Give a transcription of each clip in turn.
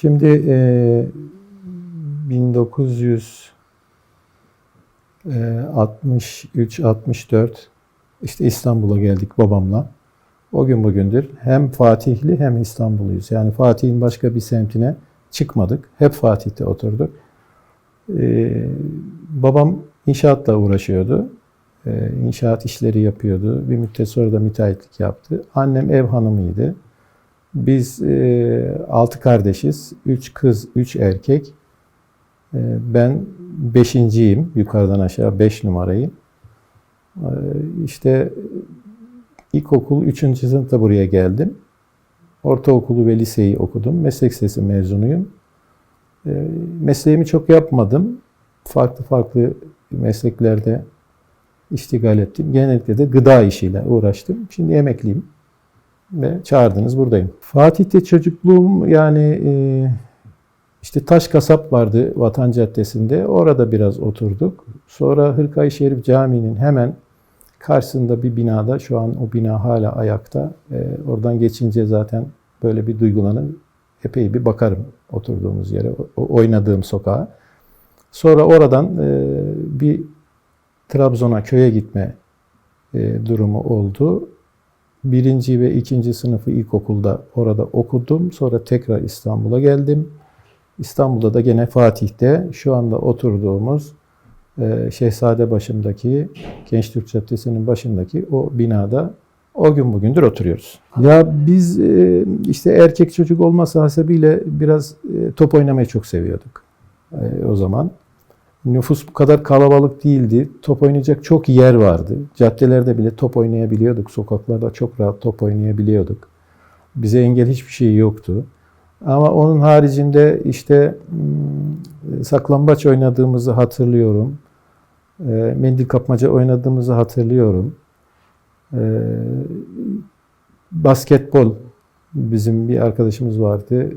Şimdi 1963-64 işte İstanbul'a geldik babamla. O gün bugündür hem Fatihli hem İstanbulluyuz. Yani Fatih'in başka bir semtine çıkmadık. Hep Fatih'te oturduk. Babam inşaatla uğraşıyordu. İnşaat işleri yapıyordu. Bir müddet sonra da müteahhitlik yaptı. Annem ev hanımıydı. Biz 6 kardeşiz. 3 kız, 3 erkek. Ben 5.'yim. Yukarıdan aşağı 5 numarayı. İşte ilkokul 3. sınıfta buraya geldim. Ortaokulu ve liseyi okudum. Meslek lisesi mezunuyum. Mesleğimi çok yapmadım. Farklı mesleklerde iştigal ettim. Genellikle de gıda işiyle uğraştım. Şimdi emekliyim ve çağırdınız buradayım. Fatih'te çocukluğum yani işte Taş Kasap vardı Vatan Caddesi'nde. Orada biraz oturduk. Sonra Hırkayı Şerif Camii'nin hemen karşısında bir binada, şu an o bina hala ayakta. Oradan geçince zaten böyle bir duygulanır. Epey bir bakarım oturduğumuz yere, oynadığım sokağa. Sonra oradan bir Trabzon'a, köye gitme durumu oldu. 1. ve 2. sınıfı ilkokulda orada okudum. Sonra tekrar İstanbul'a geldim. İstanbul'da da gene Fatih'te şu anda oturduğumuz Şehzadebaşı'ndaki Gençtürk Caddesi'nin başındaki o binada o gün bugündür oturuyoruz. Ya biz işte erkek çocuk olması hasebiyle biraz top oynamayı çok seviyorduk o zaman. Nüfus bu kadar kalabalık değildi. Top oynayacak çok yer vardı. Caddelerde bile top oynayabiliyorduk. Sokaklarda çok rahat top oynayabiliyorduk. Bize engel hiçbir şey yoktu. Ama onun haricinde işte saklambaç oynadığımızı hatırlıyorum. Mendil kapmaca oynadığımızı hatırlıyorum. Basketbol, bizim bir arkadaşımız vardı.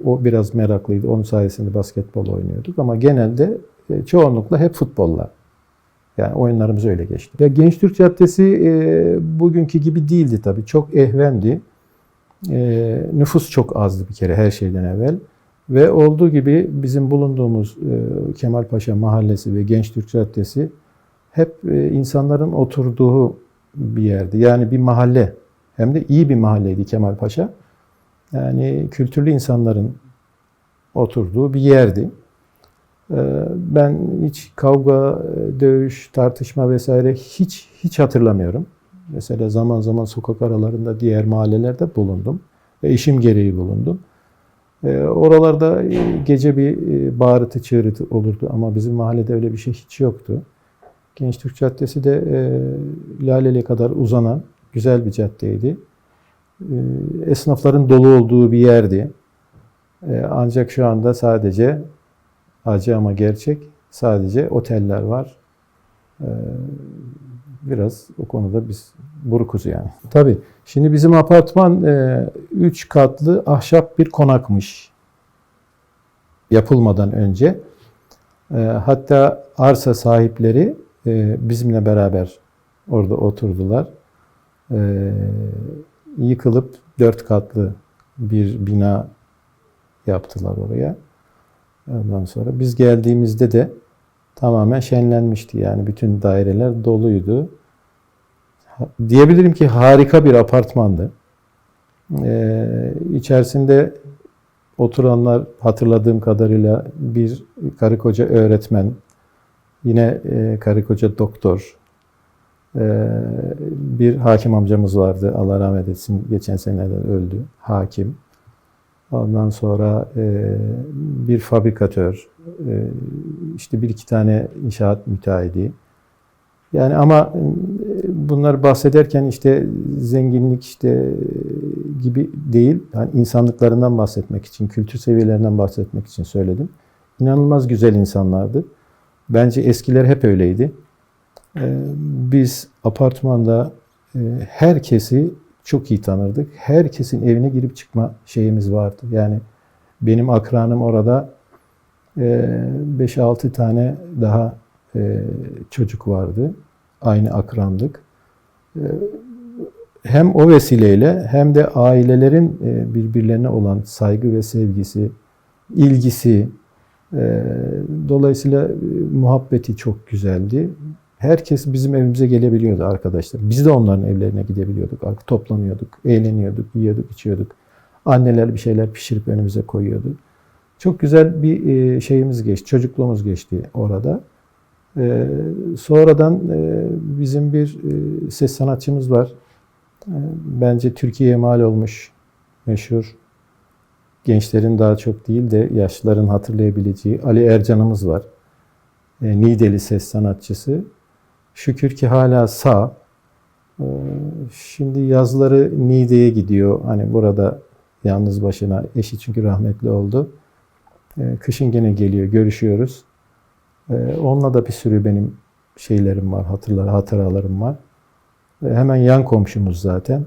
O biraz meraklıydı. Onun sayesinde basketbol oynuyorduk. Ama genelde çoğunlukla hep futbolla. Yani oyunlarımız öyle geçti. Ve Gençtürk Caddesi bugünkü gibi değildi tabii. Çok ehvendi. Nüfus çok azdı bir kere her şeyden evvel. Ve olduğu gibi bizim bulunduğumuz Kemalpaşa Mahallesi ve Gençtürk Caddesi hep insanların oturduğu bir yerdi. Yani bir mahalle. Hem de iyi bir mahalleydi Kemalpaşa. Yani kültürlü insanların oturduğu bir yerdi. Ben hiç kavga, dövüş, tartışma vesaire hiç hatırlamıyorum. Mesela zaman zaman sokak aralarında diğer mahallelerde bulundum. Ve işim gereği bulundum. Oralarda gece bir bağırtı çığırtı olurdu ama bizim mahallede öyle bir şey hiç yoktu. Gençtürk Caddesi de Laleli'ye kadar uzanan güzel bir caddeydi. Esnafların dolu olduğu bir yerdi. Ancak şu anda sadece, acı ama gerçek, sadece oteller var. Biraz o konuda biz burukuz yani. Tabii. Şimdi bizim apartman 3 katlı ahşap bir konakmış. Yapılmadan önce. Hatta arsa sahipleri bizimle beraber orada oturdular. Yıkılıp 4 katlı bir bina yaptılar oraya. Ondan sonra biz geldiğimizde de tamamen şenlenmişti. Yani bütün daireler doluydu. Diyebilirim ki harika bir apartmandı. İçerisinde oturanlar hatırladığım kadarıyla bir karı koca öğretmen, yine karı koca doktor, bir hakim amcamız vardı. Allah rahmet etsin. Geçen senelerde öldü. Hakim. Ondan sonra bir fabrikatör, işte bir iki tane inşaat müteahhidi. Yani ama bunlar bahsederken işte zenginlik işte gibi değil, yani insanlıklarından bahsetmek için, kültür seviyelerinden bahsetmek için söyledim. İnanılmaz güzel insanlardı. Bence eskiler hep öyleydi. Biz apartmanda herkesi çok iyi tanırdık. Herkesin evine girip çıkma şeyimiz vardı. Yani benim akranım orada 5-6 tane daha çocuk vardı. Aynı akrandık. Hem o vesileyle hem de ailelerin birbirlerine olan saygı ve sevgisi ilgisi, dolayısıyla muhabbeti çok güzeldi. Herkes bizim evimize gelebiliyordu arkadaşlar. Biz de onların evlerine gidebiliyorduk. Toplanıyorduk, eğleniyorduk, yiyorduk, içiyorduk. Anneler bir şeyler pişirip önümüze koyuyordu. Çok güzel bir şeyimiz geçti, çocukluğumuz geçti orada. Sonradan bizim bir ses sanatçımız var. Bence Türkiye'ye mal olmuş, meşhur, gençlerin daha çok değil de yaşlıların hatırlayabileceği Ali Ercan'ımız var. Niğdeli ses sanatçısı. Şükür ki hala sağ. Şimdi yazları Niğde'ye gidiyor. Hani burada yalnız başına, eşi çünkü rahmetli oldu. Kışın gene geliyor, görüşüyoruz. Onunla da bir sürü benim şeylerim var, hatıralarım var. Hemen yan komşumuz zaten.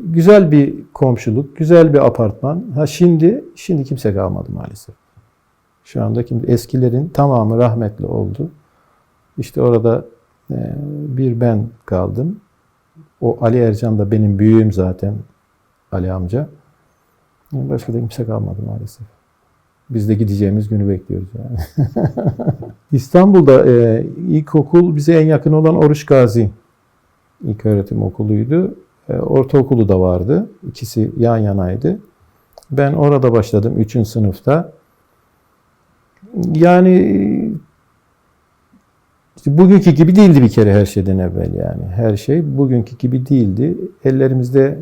Güzel bir komşuluk, güzel bir apartman. Şimdi kimse kalmadı maalesef. Şu anda eskilerin tamamı rahmetli oldu. İşte orada bir ben kaldım. O Ali Ercan da benim büyüğüm zaten, Ali amca. Başka da kimse kalmadı maalesef. Biz de gideceğimiz günü bekliyoruz yani. İstanbul'da ilkokul bize en yakın olan Oruç Gazi İlköğretim Okulu'ydu. Ortaokulu da vardı. İkisi yan yanaydı. Ben orada başladım 3. sınıfta. Yani işte bugünkü gibi değildi bir kere her şeyden evvel yani. Her şey bugünkü gibi değildi. Ellerimizde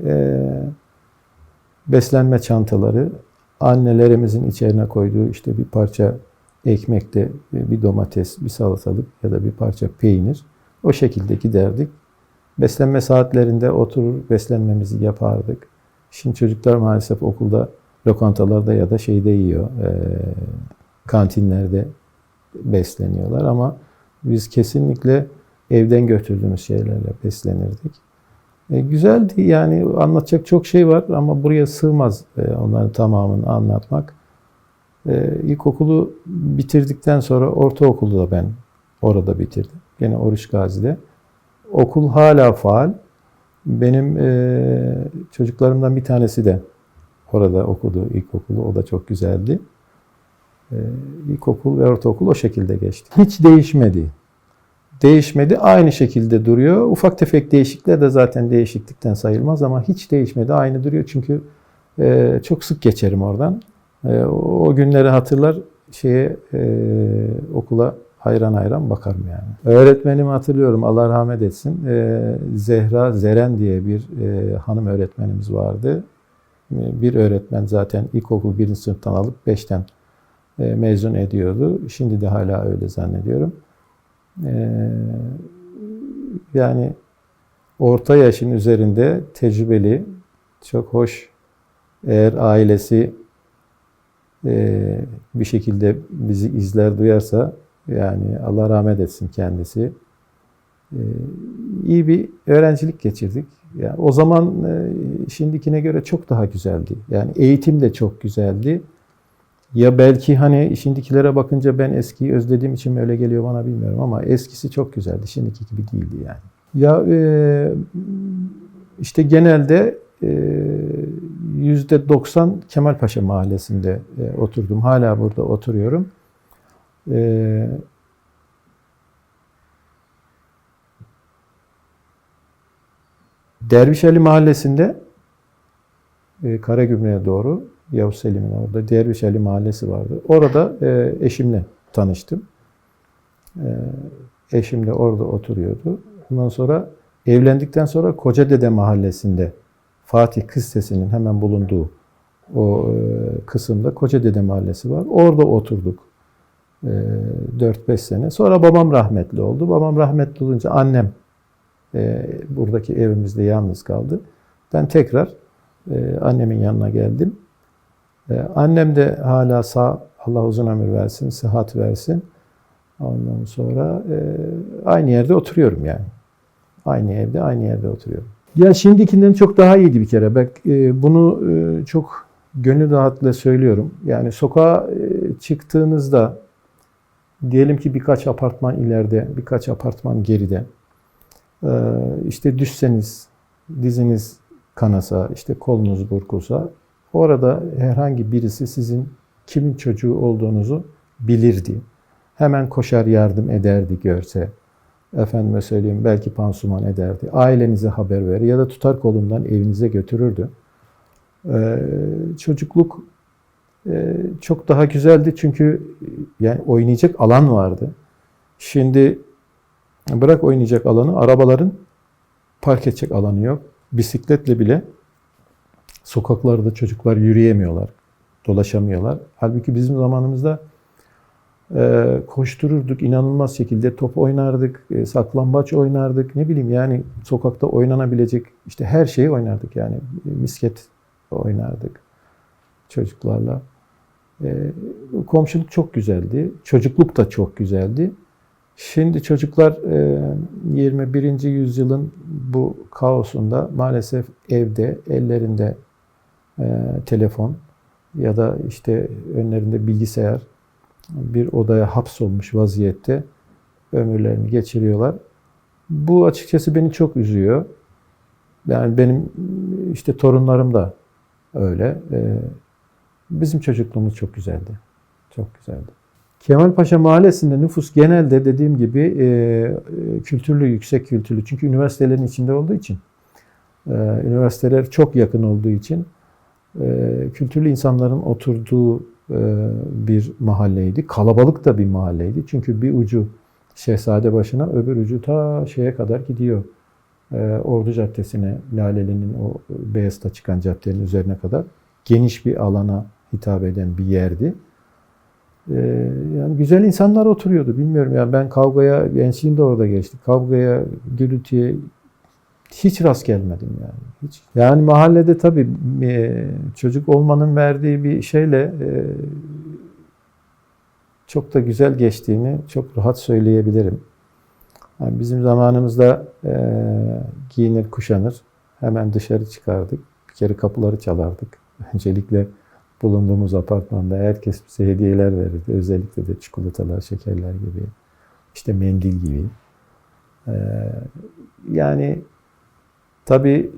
beslenme çantaları, annelerimizin içerine koyduğu işte bir parça ekmekte bir domates, bir salatalık ya da bir parça peynir. O şekilde giderdik. Beslenme saatlerinde oturur beslenmemizi yapardık. Şimdi çocuklar maalesef okulda, lokantalarda ya da şeyde yiyor, kantinlerde besleniyorlar ama biz kesinlikle evden götürdüğümüz şeylerle beslenirdik. Güzeldi yani, anlatacak çok şey var ama buraya sığmaz onların tamamını anlatmak. İlkokulu bitirdikten sonra ortaokulu da ben orada bitirdim. Gene Oruç Gazi'de. Okul hala faal. Benim çocuklarımdan bir tanesi de orada okudu ilkokulu. O da çok güzeldi. İlkokul ve ortaokul o şekilde geçti. Hiç değişmedi. Değişmedi. Aynı şekilde duruyor. Ufak tefek değişiklikler de zaten değişiklikten sayılmaz ama hiç değişmedi. Aynı duruyor çünkü çok sık geçerim oradan. O günleri hatırlar, okula hayran hayran bakarım yani. Öğretmenimi hatırlıyorum, Allah rahmet etsin. Zehra Zeren diye bir hanım öğretmenimiz vardı. Bir öğretmen zaten ilkokul 1. sınıftan alıp 5'ten mezun ediyordu. Şimdi de hala öyle zannediyorum. Yani orta yaşın üzerinde tecrübeli, çok hoş. Eğer ailesi bir şekilde bizi izler, duyarsa yani Allah rahmet etsin kendisi. İyi bir öğrencilik geçirdik. Yani o zaman şimdikine göre çok daha güzeldi. Yani eğitim de çok güzeldi. Ya belki hani şimdikilere bakınca ben eskiyi özlediğim için mi öyle geliyor bana bilmiyorum ama eskisi çok güzeldi. Şimdiki gibi değildi yani. Ya işte genelde %90 Kemalpaşa Mahallesi'nde oturdum. Hala burada oturuyorum. Dervişeli Mahallesi'nde Karagümrük'e doğru, Yavuz Selim'in orada Dervişeli Mahallesi vardı. Orada eşimle tanıştım. Eşim de orada oturuyordu. Ondan sonra evlendikten sonra Kocadede Mahallesi'nde Fatih Kız Lisesi'nin hemen bulunduğu o kısımda Kocadede Mahallesi var. Orada oturduk 4-5 sene. Sonra babam rahmetli oldu. Babam rahmetli olunca annem buradaki evimizde yalnız kaldı. Ben tekrar annemin yanına geldim. Annem de hala sağ, Allah uzun ömür versin, sıhhat versin. Ondan sonra aynı yerde oturuyorum yani. Aynı evde, aynı yerde oturuyorum. Ya şimdikinden çok daha iyiydi bir kere. Ben bunu çok gönül rahatlıkla söylüyorum. Yani sokağa çıktığınızda diyelim ki birkaç apartman ileride, birkaç apartman geride işte düşseniz, diziniz kanasa, işte kolunuz burkulsa Orada herhangi birisi sizin kimin çocuğu olduğunuzu bilirdi. Hemen koşar yardım ederdi görse. Efendime söyleyeyim belki pansuman ederdi. Ailenize haber verir ya da tutar kolundan evinize götürürdü. Çocukluk çok daha güzeldi çünkü yani oynayacak alan vardı. Şimdi bırak oynayacak alanı, arabaların park edecek alanı yok. Bisikletle bile sokaklarda çocuklar yürüyemiyorlar, dolaşamıyorlar. Halbuki bizim zamanımızda koştururduk, inanılmaz şekilde top oynardık, saklambaç oynardık, ne bileyim yani sokakta oynanabilecek işte her şeyi oynardık yani misket oynardık çocuklarla. Komşuluk çok güzeldi, çocukluk da çok güzeldi. Şimdi çocuklar 21. yüzyılın bu kaosunda maalesef evde, ellerinde telefon ya da işte önlerinde bilgisayar bir odaya hapsolmuş vaziyette ömürlerini geçiriyorlar. Bu açıkçası beni çok üzüyor. Yani benim işte torunlarım da öyle. Bizim çocukluğumuz çok güzeldi. Çok güzeldi. Kemalpaşa Mahallesi'nde nüfus genelde dediğim gibi kültürlü, yüksek kültürlü. Çünkü üniversitelerin içinde olduğu için, üniversiteler çok yakın olduğu için kültürlü insanların oturduğu bir mahalleydi. Kalabalık da bir mahalleydi. Çünkü bir ucu Şehzadebaşı'na, öbür ucu ta şeye kadar gidiyor. Ordu Caddesi'ne, Laleli'nin o Beyazıt'a çıkan caddenin üzerine kadar geniş bir alana hitap eden bir yerdi. Yani güzel insanlar oturuyordu. Bilmiyorum ya, ben kavgaya, gençliğim de orada geçti. Kavgaya, gürültüye hiç rast gelmedim yani. Hiç. Yani mahallede tabii çocuk olmanın verdiği bir şeyle çok da güzel geçtiğini çok rahat söyleyebilirim. Yani bizim zamanımızda giyinir, kuşanır, hemen dışarı çıkardık. Bir kere kapıları çalardık. Öncelikle bulunduğumuz apartmanda herkes bize hediyeler verirdi. Özellikle de çikolatalar, şekerler gibi, işte mendil gibi. Yani tabii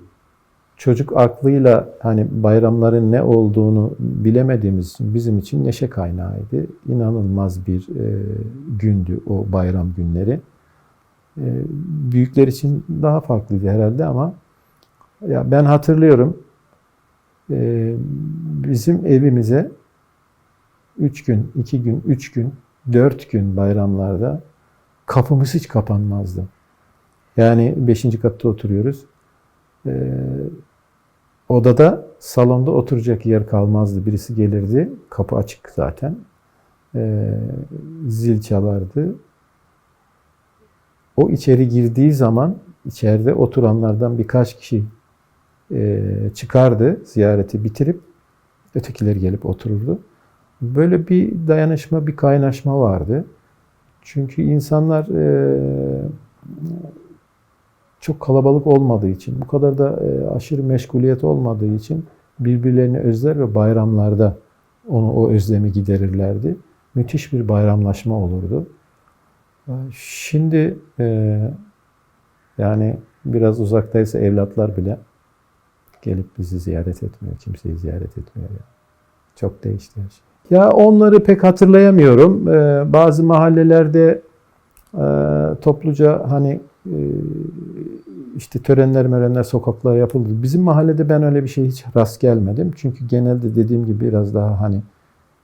çocuk aklıyla hani bayramların ne olduğunu bilemediğimiz için bizim için neşe kaynağıydı. İnanılmaz bir gündü o bayram günleri. Büyükler için daha farklıydı herhalde ama ya ben hatırlıyorum bizim evimize 3 gün, 2 gün, 3 gün, 4 gün bayramlarda kapımız hiç kapanmazdı. Yani 5. katta oturuyoruz. Odada, salonda oturacak yer kalmazdı. Birisi gelirdi, kapı açık zaten. Zil çalardı. O içeri girdiği zaman içeride oturanlardan birkaç kişi çıkardı, ziyareti bitirip ötekileri gelip otururdu. Böyle bir dayanışma, bir kaynaşma vardı. Çünkü insanlar çok kalabalık olmadığı için, bu kadar da aşırı meşguliyet olmadığı için birbirlerini özler ve bayramlarda o özlemi giderirlerdi. Müthiş bir bayramlaşma olurdu. Şimdi yani biraz uzaktaysa evlatlar bile gelip bizi ziyaret etmiyor. Kimseyi ziyaret etmiyor. Yani. Çok değişti her şey. Ya onları pek hatırlayamıyorum. Bazı mahallelerde topluca hani işte törenler sokaklara yapıldı. Bizim mahallede ben öyle bir şey hiç rast gelmedim. Çünkü genelde dediğim gibi biraz daha hani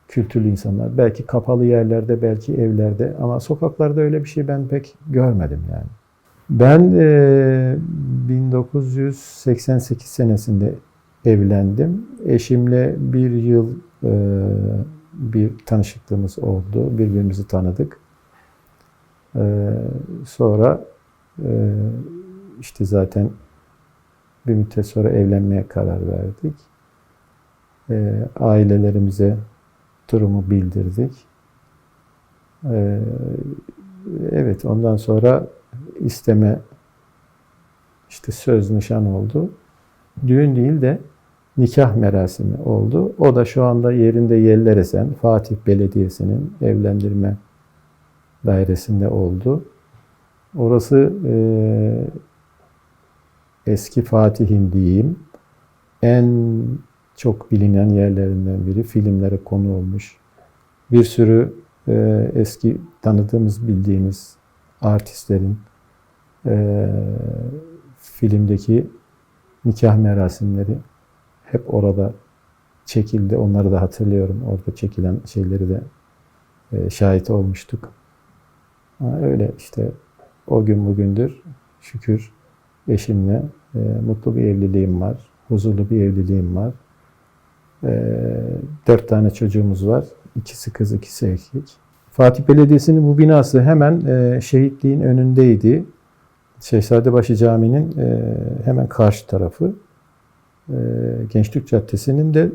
kültürlü insanlar. Belki kapalı yerlerde, belki evlerde ama sokaklarda öyle bir şey ben pek görmedim yani. Ben 1988 senesinde evlendim. Eşimle bir yıl bir tanışıklığımız oldu. Birbirimizi tanıdık. Sonra işte zaten bir müddet sonra evlenmeye karar verdik. Ailelerimize durumu bildirdik. Evet, ondan sonra isteme, işte söz, nişan oldu. Düğün değil de nikah merasimi oldu. O da şu anda yerinde yerler esen Fatih Belediyesi'nin evlendirme dairesinde oldu. Orası eski Fatih'in diyeyim en çok bilinen yerlerinden biri. Filmlere konu olmuş. Bir sürü eski tanıdığımız, bildiğimiz artistlerin filmdeki nikah merasimleri hep orada çekildi. Onları da hatırlıyorum. Orada çekilen şeyleri de şahit olmuştuk. Öyle işte o gün bugündür şükür eşimle mutlu bir evliliğim var. Huzurlu bir evliliğim var. 4 tane çocuğumuz var. 2'si kız, 2'si erkek. Fatih Belediyesi'nin bu binası hemen şehitliğin önündeydi. Şehzadebaşı Camii'nin hemen karşı tarafı. Gençlik Caddesi'nin de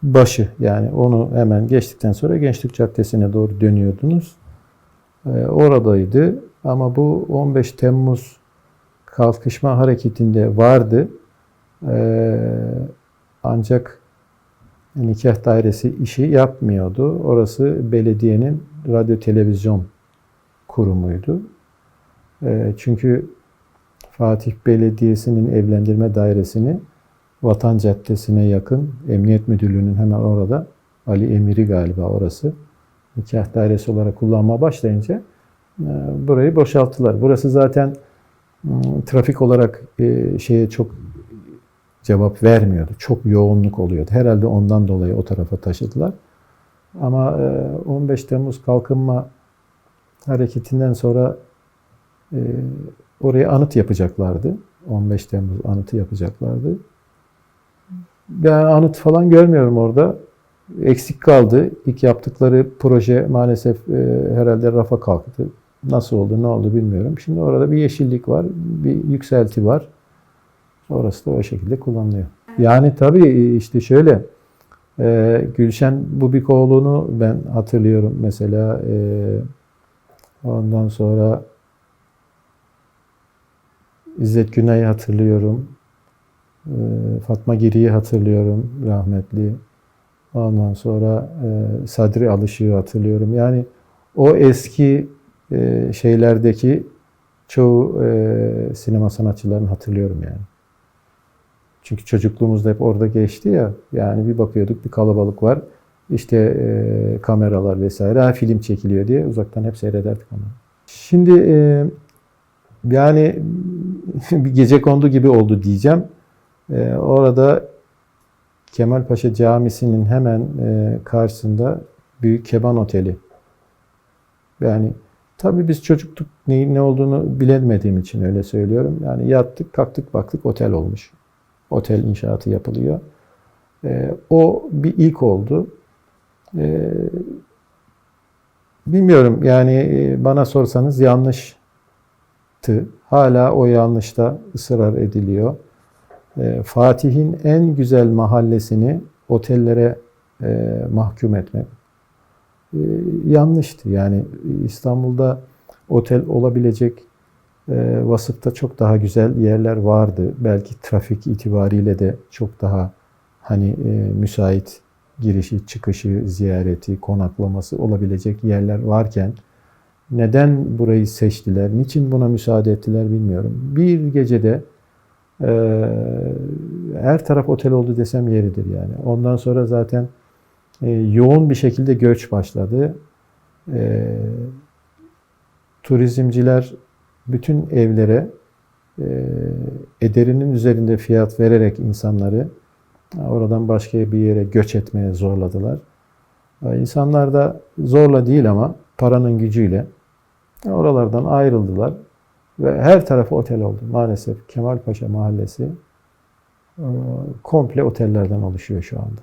başı. Yani onu hemen geçtikten sonra Gençlik Caddesi'ne doğru dönüyordunuz. Oradaydı. Ama bu 15 Temmuz kalkışma hareketinde vardı. Ancak nikah dairesi işi yapmıyordu. Orası belediyenin radyo televizyon kurumuydu. Çünkü Fatih Belediyesi'nin evlendirme dairesini Vatan Caddesi'ne yakın Emniyet Müdürlüğü'nün hemen orada Ali Emiri galiba orası nikah dairesi olarak kullanmaya başlayınca burayı boşalttılar. Burası zaten trafik olarak şeye çok cevap vermiyordu. Çok yoğunluk oluyordu. Herhalde ondan dolayı o tarafa taşıdılar. Ama 15 Temmuz kalkınma hareketinden sonra oraya anıt yapacaklardı. 15 Temmuz anıtı yapacaklardı. Ben anıt falan görmüyorum orada. Eksik kaldı. İlk yaptıkları proje maalesef herhalde rafa kalktı. Nasıl oldu, ne oldu bilmiyorum. Şimdi orada bir yeşillik var, bir yükselti var. Orası da o şekilde kullanılıyor. Yani tabii işte şöyle, Gülşen Bubikoğlu'nu ben hatırlıyorum mesela. Ondan sonra İzzet Günay'ı hatırlıyorum. Fatma Giri'yi hatırlıyorum, rahmetli. Ondan sonra Sadri Alışık'ı hatırlıyorum. Yani o eski şeylerdeki çoğu sinema sanatçılarını hatırlıyorum yani. Çünkü çocukluğumuzda hep orada geçti ya. Yani bir bakıyorduk bir kalabalık var. İşte kameralar vesaire. Film çekiliyor diye uzaktan hep seyrederdik onu. Şimdi yani bir gecekondu gibi oldu diyeceğim. Orada Kemalpaşa Camisi'nin hemen karşısında Büyük Keban Oteli. Yani tabii biz çocuktuk, neyin ne olduğunu bilemediğim için öyle söylüyorum. Yani yattık, kalktık, baktık otel olmuş. Otel inşaatı yapılıyor. O bir ilk oldu. Bilmiyorum yani bana sorsanız yanlıştı. Hala o yanlışta ısrar ediliyor. Fatih'in en güzel mahallesini otellere mahkum etmek yanlıştı. Yani İstanbul'da otel olabilecek vasıfta çok daha güzel yerler vardı. Belki trafik itibariyle de çok daha hani müsait girişi, çıkışı, ziyareti, konaklaması olabilecek yerler varken neden burayı seçtiler, niçin buna müsaade ettiler bilmiyorum. Bir gecede her taraf otel oldu desem yeridir yani. Ondan sonra zaten yoğun bir şekilde göç başladı. Turizmciler bütün evlere ederinin üzerinde fiyat vererek insanları oradan başka bir yere göç etmeye zorladılar. İnsanlar da zorla değil ama paranın gücüyle oralardan ayrıldılar. Ve her tarafı otel oldu. Maalesef Kemalpaşa Mahallesi komple otellerden oluşuyor şu anda.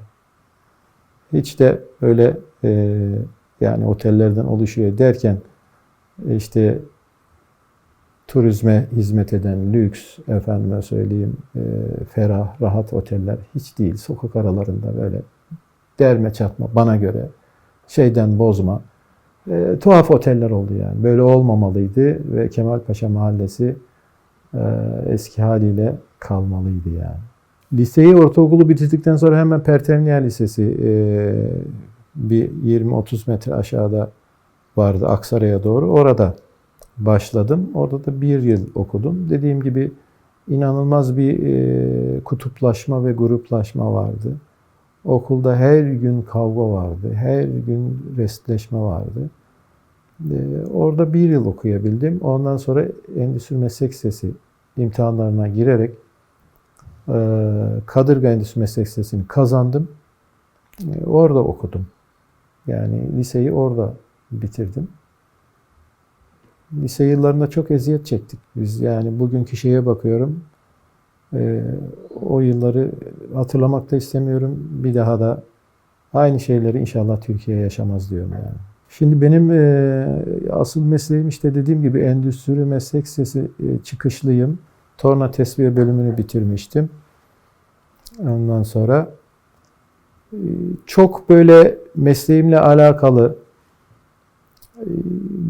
Hiç de öyle yani otellerden oluşuyor derken işte turizme hizmet eden lüks, efendime söyleyeyim ferah, rahat oteller hiç değil. Sokak aralarında böyle derme çatma bana göre şeyden bozma tuhaf oteller oldu yani. Böyle olmamalıydı ve Kemalpaşa Mahallesi eski haliyle kalmalıydı yani. Liseyi, ortaokulu bitirdikten sonra hemen Pertevniye Lisesi bir 20-30 metre aşağıda vardı Aksaray'a doğru. Orada başladım. Orada da bir yıl okudum. Dediğim gibi inanılmaz bir kutuplaşma ve gruplaşma vardı. Okulda her gün kavga vardı, her gün restleşme vardı. Orada bir yıl okuyabildim. Ondan sonra Endüstri Meslek Lisesi imtihanlarına girerek Kadırga Endüstri Meslek Lisesi'ni kazandım. Orada okudum. Yani liseyi orada bitirdim. Lise yıllarında çok eziyet çektik biz. Yani bugünkü şeye bakıyorum. O yılları hatırlamak da istemiyorum. Bir daha da aynı şeyleri inşallah Türkiye yaşamaz diyorum yani. Şimdi benim asıl mesleğim işte dediğim gibi Endüstri Meslek Lisesi çıkışlıyım. Torna tesviye bölümünü bitirmiştim. Ondan sonra çok böyle mesleğimle alakalı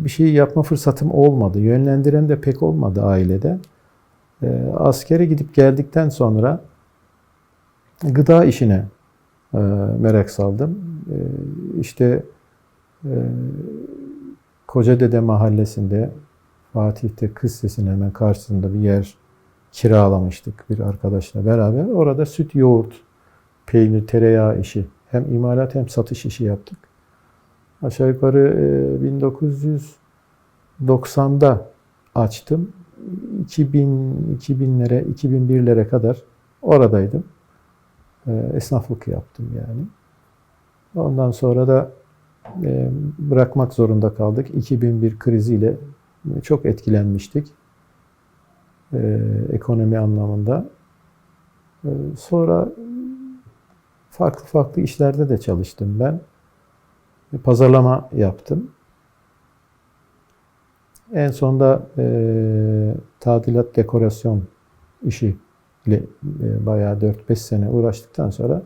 bir şey yapma fırsatım olmadı. Yönlendiren de pek olmadı ailede. Askere gidip geldikten sonra gıda işine merak saldım. İşte Kocadede Mahallesi'nde Fatih'te Kız Sesi'nin hemen karşısında bir yer kiralamıştık bir arkadaşla beraber. Orada süt, yoğurt, peynir, tereyağı işi hem imalat hem satış işi yaptık. Aşağı yukarı 1990'da açtım. 2000'lere, 2001'lere kadar oradaydım. Esnaflık yaptım yani. Ondan sonra da bırakmak zorunda kaldık. 2001 kriziyle çok etkilenmiştik. Ekonomi anlamında. Sonra farklı işlerde de çalıştım ben. Pazarlama yaptım. En sonunda tadilat, dekorasyon işiyle bayağı 4-5 sene uğraştıktan sonra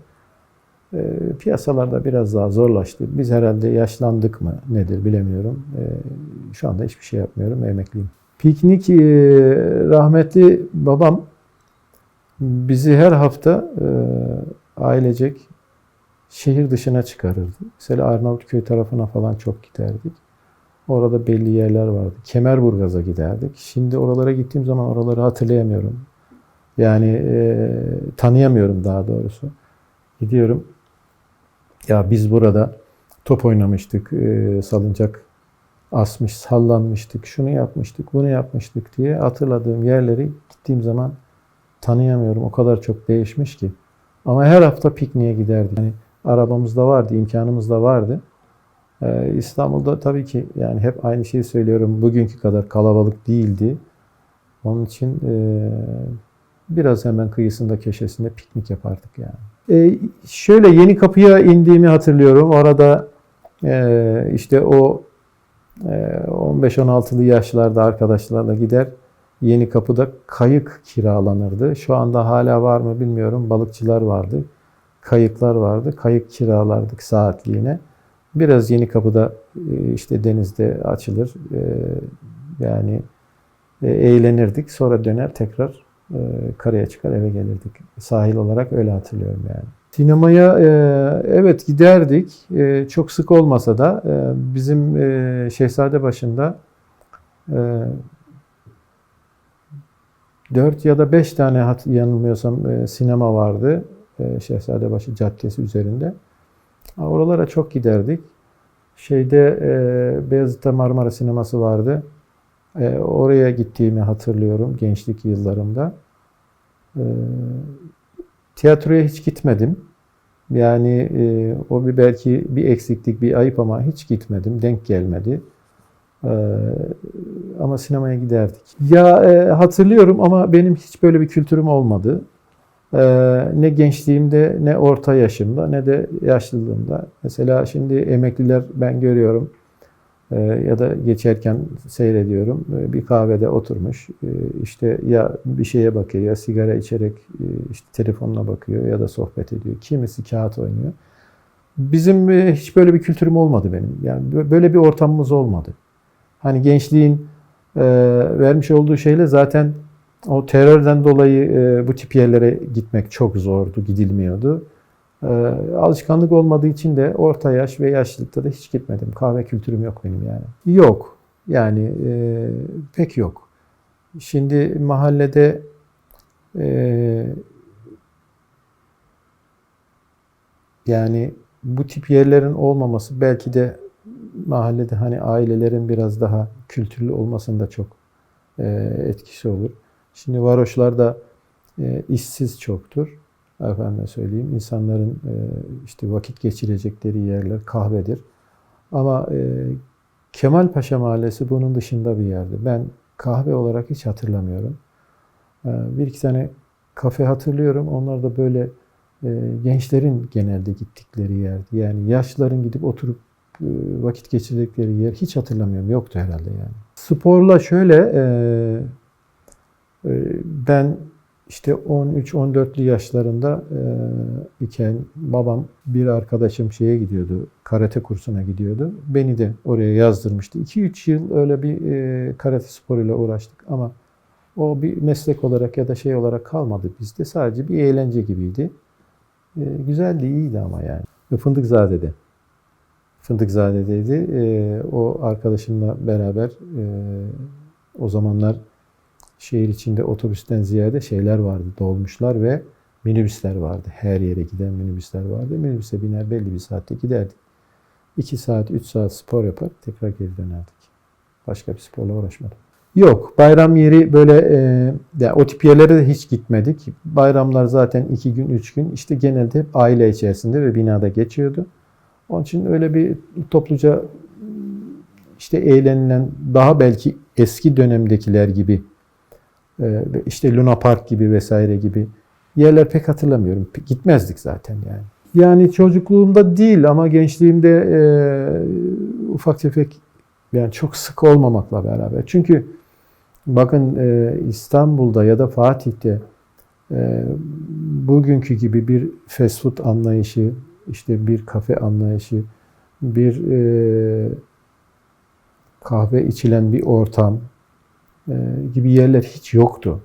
piyasalarda biraz daha zorlaştı. Biz herhalde yaşlandık mı nedir bilemiyorum. Şu anda hiçbir şey yapmıyorum, emekliyim. Piknik, rahmetli babam bizi her hafta ailecek şehir dışına çıkarırdı. Mesela Arnavutköy tarafına falan çok giderdik. Orada belli yerler vardı. Kemerburgaz'a giderdik. Şimdi oralara gittiğim zaman oraları hatırlayamıyorum. Yani tanıyamıyorum daha doğrusu. Gidiyorum. Ya biz burada top oynamıştık, salıncak asmış, sallanmıştık, şunu yapmıştık, bunu yapmıştık diye hatırladığım yerleri gittiğim zaman tanıyamıyorum. O kadar çok değişmiş ki. Ama her hafta pikniğe giderdik. Yani arabamız da vardı, imkanımız da vardı. İstanbul'da tabii ki yani hep aynı şeyi söylüyorum. Bugünkü kadar kalabalık değildi. Onun için biraz hemen kıyısında köşesinde piknik yapardık yani. Şöyle Yenikapı'ya indiğimi hatırlıyorum. Orada işte o 15-16'lı yaşlarda arkadaşlarla gider. Yenikapı'da kayık kiralanırdı. Şu anda hala var mı bilmiyorum. Balıkçılar vardı. Kayıklar vardı. Kayık kiralardık saatliğine. Biraz Yenikapı'da işte denizde açılır. Yani eğlenirdik. Sonra döner tekrar karaya çıkar eve gelirdik. Sahil olarak öyle hatırlıyorum yani. Sinemaya evet giderdik. Çok sık olmasa da bizim Şehzadebaşı'nda 4 ya da 5 tane yanılmıyorsam sinema vardı. Şehzadebaşı Caddesi üzerinde. Oralara çok giderdik. Beyazıt'ta Marmara Sineması vardı. Oraya gittiğimi hatırlıyorum gençlik yıllarımda. Tiyatroya hiç gitmedim. Yani o belki bir eksiklik, bir ayıp ama hiç gitmedim. Denk gelmedi. Ama sinemaya giderdik. Hatırlıyorum ama benim hiç böyle bir kültürüm olmadı. Ne gençliğimde, ne orta yaşımda, ne de yaşlılığımda. Mesela şimdi emekliler ben görüyorum ya da geçerken seyrediyorum. Bir kahvede oturmuş, işte ya bir şeye bakıyor, ya sigara içerek işte telefonuna bakıyor ya da sohbet ediyor. Kimisi kağıt oynuyor. Bizim hiç böyle bir kültürüm olmadı benim. Yani böyle bir ortamımız olmadı. Hani gençliğin vermiş olduğu şeyle zaten o terörden dolayı bu tip yerlere gitmek çok zordu, gidilmiyordu. Alışkanlık olmadığı için de orta yaş ve yaşlılıkta da hiç gitmedim. Kahve kültürüm yok benim yani. Yok. Yani pek yok. Şimdi mahallede Yani bu tip yerlerin olmaması belki de mahallede hani ailelerin biraz daha kültürlü olmasında çok etkisi olur. Şimdi varoşlarda işsiz çoktur. Efendime söyleyeyim, insanların işte vakit geçirecekleri yerler kahvedir. Ama Kemalpaşa Mahallesi bunun dışında bir yerdi. Ben kahve olarak hiç hatırlamıyorum. Bir iki tane kafe hatırlıyorum. Onlar da böyle gençlerin genelde gittikleri yerdi. Yani yaşlıların gidip oturup vakit geçirdikleri yer hiç hatırlamıyorum. Yoktu herhalde yani. Sporla şöyle ben işte 13-14'lü yaşlarında iken babam bir arkadaşım şeye gidiyordu, karate kursuna gidiyordu. Beni de oraya yazdırmıştı. 2-3 yıl öyle bir karate sporuyla uğraştık ama o bir meslek olarak ya da şey olarak kalmadı bizde. Sadece bir eğlence gibiydi. Güzeldi, iyiydi ama yani. Ve Fındıkzade'de. Fındıkzade'deydi. O arkadaşımla beraber o zamanlar şehir içinde otobüsten ziyade şeyler vardı, dolmuşlar ve minibüsler vardı. Her yere giden minibüsler vardı. Minibüse biner belli bir saatte giderdik. 2 saat, 3 saat spor yapar, tekrar geri dönerdik. Başka bir sporla uğraşmadım. Yok, bayram yeri böyle yani o tip yerlere de hiç gitmedik. Bayramlar zaten 2 gün, 3 gün işte genelde hep aile içerisinde ve binada geçiyordu. Onun için öyle bir topluca işte eğlenilen daha belki eski dönemdekiler gibi işte Luna Park gibi vesaire gibi yerler pek hatırlamıyorum. Gitmezdik zaten yani. Yani çocukluğumda değil ama gençliğimde ufak tefek yani çok sık olmamakla beraber. Çünkü bakın İstanbul'da ya da Fatih'te bugünkü gibi bir fast food anlayışı, işte bir kafe anlayışı, bir kahve içilen bir ortam gibi yerler hiç yoktu.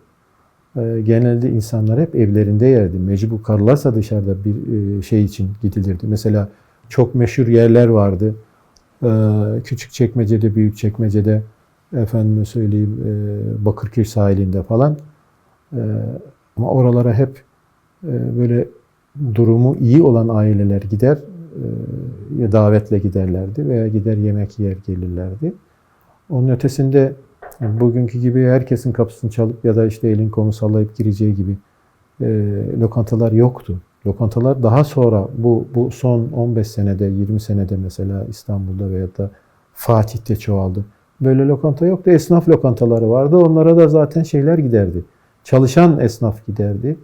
Genelde insanlar hep evlerinde yerdi. Mecbur kalırlarsa dışarıda bir şey için gidilirdi. Mesela çok meşhur yerler vardı. Küçükçekmece'de, Büyükçekmece'de, efendime söyleyeyim Bakırköy sahilinde falan. Ama oralara hep böyle durumu iyi olan aileler gider, davetle giderlerdi veya gider yemek yer gelirlerdi. Onun ötesinde bugünkü gibi herkesin kapısını çalıp ya da işte elin kolunu sallayıp gireceği gibi lokantalar yoktu. Lokantalar daha sonra bu son 15 senede, 20 senede mesela İstanbul'da veya da Fatih'te çoğaldı. Böyle lokanta yoktu. Esnaf lokantaları vardı. Onlara da zaten şeyler giderdi. Çalışan esnaf giderdi.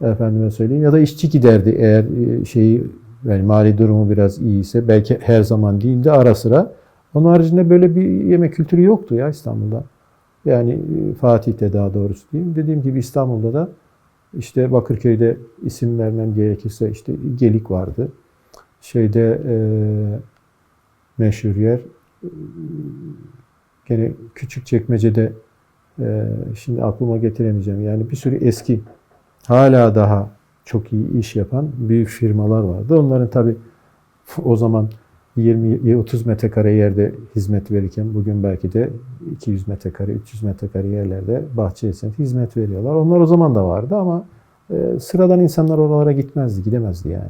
Efendime söyleyeyim. Ya da işçi giderdi eğer şeyi yani mali durumu biraz iyiyse. Belki her zaman değildi ara sıra. Onun haricinde böyle bir yemek kültürü yoktu ya İstanbul'da. Yani Fatih'te daha doğrusu diyeyim. Dediğim gibi İstanbul'da da işte Bakırköy'de isim vermem gerekirse işte Gelik vardı. Şeyde meşhur yer gene Küçükçekmece'de şimdi aklıma getiremeyeceğim. Yani bir sürü eski hala daha çok iyi iş yapan büyük firmalar vardı. Onların tabii o zaman 20-30 metrekare yerde hizmet verirken bugün belki de 200 metrekare, 300 metrekare yerlerde bahçe hizmet veriyorlar. Onlar o zaman da vardı ama sıradan insanlar oralara gitmezdi, gidemezdi yani.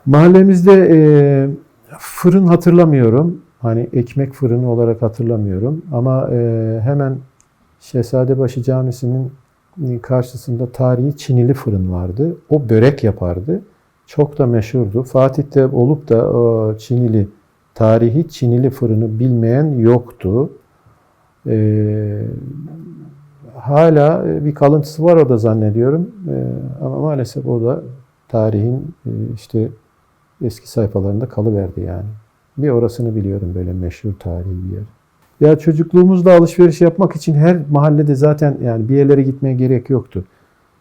Mahallemizde fırın hatırlamıyorum. Hani ekmek fırını olarak hatırlamıyorum. Ama hemen Şehzadebaşı Camisi'nin karşısında tarihi Çinili fırın vardı. O börek yapardı. Çok da meşhurdu. Fatih'te olup da o tarihi Çinili fırını bilmeyen yoktu. Hala bir kalıntısı var orada zannediyorum. Ama maalesef o da tarihin işte eski sayfalarında kalıverdi yani. Bir orasını biliyorum böyle meşhur tarihi bir yer. Ya çocukluğumuzda alışveriş yapmak için her mahallede zaten yani bir yerlere gitmeye gerek yoktu.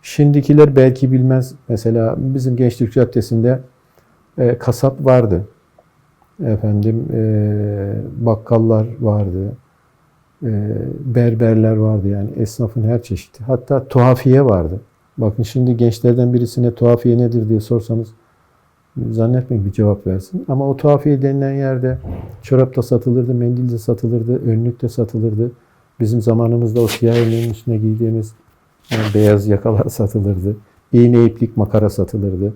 Şimdikiler belki bilmez. Mesela bizim Gençlik Caddesi'nde kasap vardı. Efendim bakkallar vardı. Berberler vardı yani esnafın her çeşidi. Hatta tuhafiye vardı. Bakın şimdi gençlerden birisine tuhafiye nedir diye sorsanız zannetmeyin bir cevap versin. Ama o tuhafiye denilen yerde çorap da satılırdı, mendil de satılırdı, önlük de satılırdı. Bizim zamanımızda o siyah önlüğün üstüne giydiğimiz yani beyaz yakalar satılırdı. İğne iplik makara satılırdı.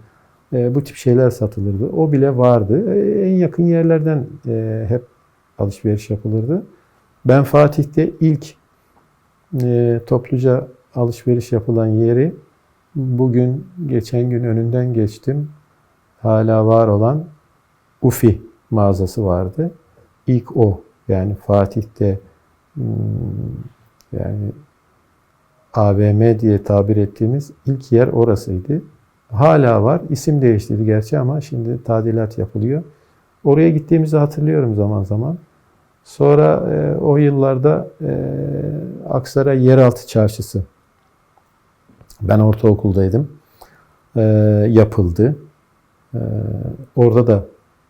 Bu tip şeyler satılırdı. O bile vardı. En yakın yerlerden hep alışveriş yapılırdı. Ben Fatih'te ilk topluca alışveriş yapılan yeri geçen gün önünden geçtim. Hala var olan Ufi mağazası vardı. İlk o. Yani Fatih'te yani AVM diye tabir ettiğimiz ilk yer orasıydı. Hala var. İsim değiştirdi gerçi ama şimdi tadilat yapılıyor. Oraya gittiğimizi hatırlıyorum zaman zaman. Sonra o yıllarda Aksaray Yeraltı Çarşısı. Ben ortaokuldaydım. Yapıldı. Orada da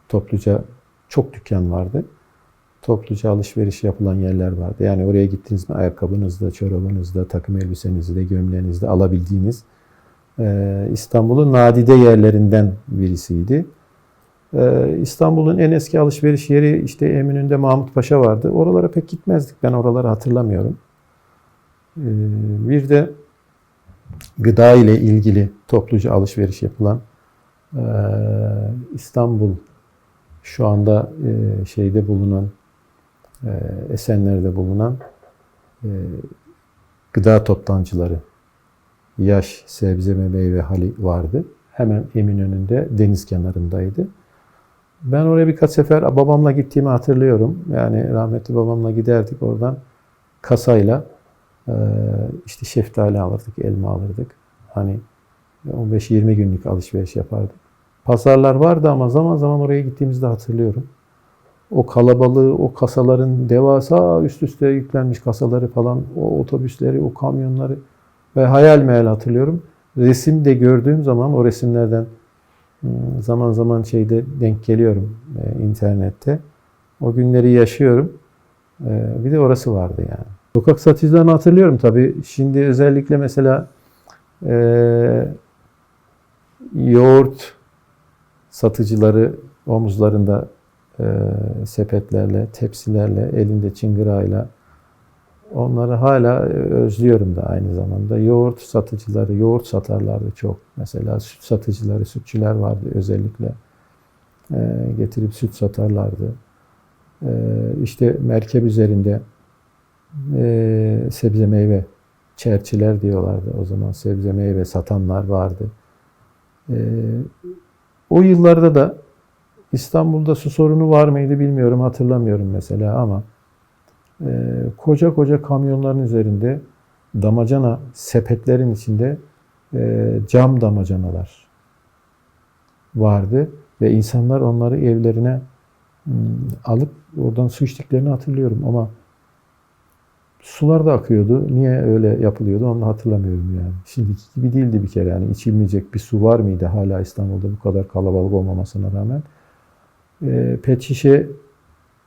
topluca çok dükkan vardı. Topluca alışveriş yapılan yerler vardı. Yani oraya gittiniz mi ayakkabınızda, çorabınızda, takım elbisenizde, gömleğinizde alabildiğiniz İstanbul'un nadide yerlerinden birisiydi. İstanbul'un en eski alışveriş yeri işte Eminönü'nde Mahmut Paşa vardı. Oralara pek gitmezdik. Ben oraları hatırlamıyorum. Bir de gıda ile ilgili topluca alışveriş yapılan İstanbul şu anda şeyde bulunan Esenler'de bulunan gıda toptancıları Yaş Sebze ve Meyve Hali vardı. Hemen Eminönü'nde deniz kenarındaydı. Ben oraya birkaç sefer babamla gittiğimi hatırlıyorum. Yani rahmetli babamla giderdik oradan kasayla işte şeftali alırdık, elma alırdık. Hani 15-20 günlük alışveriş yapardık. Pazarlar vardı ama zaman zaman oraya gittiğimizde hatırlıyorum. O kalabalığı, o kasaların devasa üst üste yüklenmiş kasaları falan, o otobüsleri, o kamyonları ve hayal meyal hatırlıyorum. Resimde gördüğüm zaman o resimlerden zaman zaman denk geliyorum internette. O günleri yaşıyorum. Bir de orası vardı yani. Sokak satıcılarını hatırlıyorum tabii. Şimdi özellikle mesela yoğurt satıcıları omuzlarında sepetlerle, tepsilerle, elinde çıngırayla onları hala özlüyorum da aynı zamanda. Yoğurt satıcıları, yoğurt satarlardı çok. Mesela süt satıcıları, sütçüler vardı özellikle. Getirip süt satarlardı. İşte merkep üzerinde sebze meyve, çerçiler diyorlardı o zaman. Sebze meyve satanlar vardı. O yıllarda da İstanbul'da su sorunu var mıydı bilmiyorum, hatırlamıyorum mesela ama koca koca kamyonların üzerinde damacana sepetlerin içinde cam damacanalar vardı ve insanlar onları evlerine alıp oradan su içtiklerini hatırlıyorum ama sular da akıyordu. Niye öyle yapılıyordu onu hatırlamıyorum yani. Şimdiki gibi değildi bir kere yani içilmeyecek bir su var mıydı hala İstanbul'da bu kadar kalabalık olmamasına rağmen. Pet şişe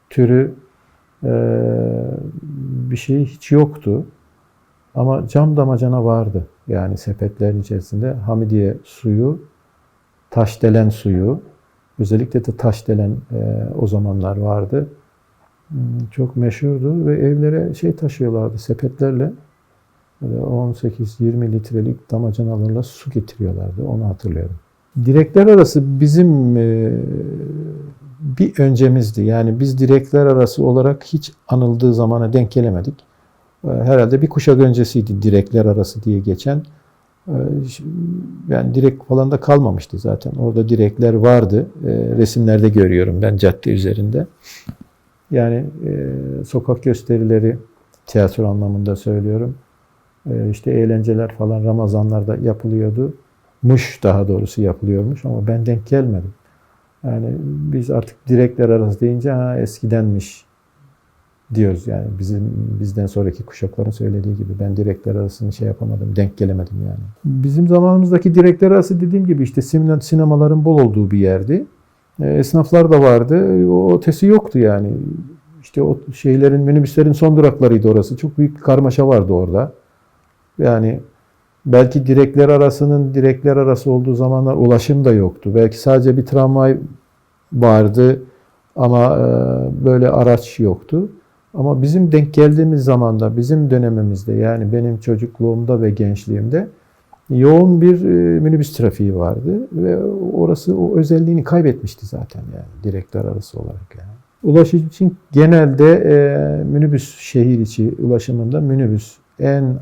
türü bir şey hiç yoktu. Ama cam damacana vardı. Yani sepetlerin içerisinde Hamidiye suyu, Taşdelen suyu, özellikle de Taşdelen o zamanlar vardı. Çok meşhurdu ve evlere taşıyorlardı sepetlerle. 18-20 litrelik damacanalarla su getiriyorlardı. Onu hatırlıyorum. Direkler arası bizim bir öncemizdi. Yani biz direkler arası olarak hiç anıldığı zamana denk gelemedik. Herhalde bir kuşak öncesiydi direkler arası diye geçen. Yani direk falan da kalmamıştı zaten. Orada direkler vardı. Resimlerde görüyorum ben cadde üzerinde. Yani sokak gösterileri, tiyatro anlamında söylüyorum. İşte eğlenceler falan Ramazanlarda yapılıyordu. Daha doğrusu yapılıyormuş ama ben denk gelmedim. Yani biz artık direkler arası deyince eskidenmiş diyoruz. Yani bizden sonraki kuşakların söylediği gibi ben direkler arasını yapamadım, denk gelemedim yani. Bizim zamanımızdaki direkler arası dediğim gibi işte sinemaların bol olduğu bir yerdi. Esnaflar da vardı. O ötesi yoktu yani. İşte o minibüslerin son duraklarıydı orası. Çok büyük bir karmaşa vardı orada. Yani belki direkler arası olduğu zamanlar ulaşım da yoktu. Belki sadece bir tramvay vardı ama böyle araç yoktu. Ama bizim denk geldiğimiz zamanda, bizim dönemimizde yani benim çocukluğumda ve gençliğimde yoğun bir minibüs trafiği vardı ve orası o özelliğini kaybetmişti zaten yani direkler arası olarak yani. Ulaşım için genelde minibüs şehir içi ulaşımında minibüs en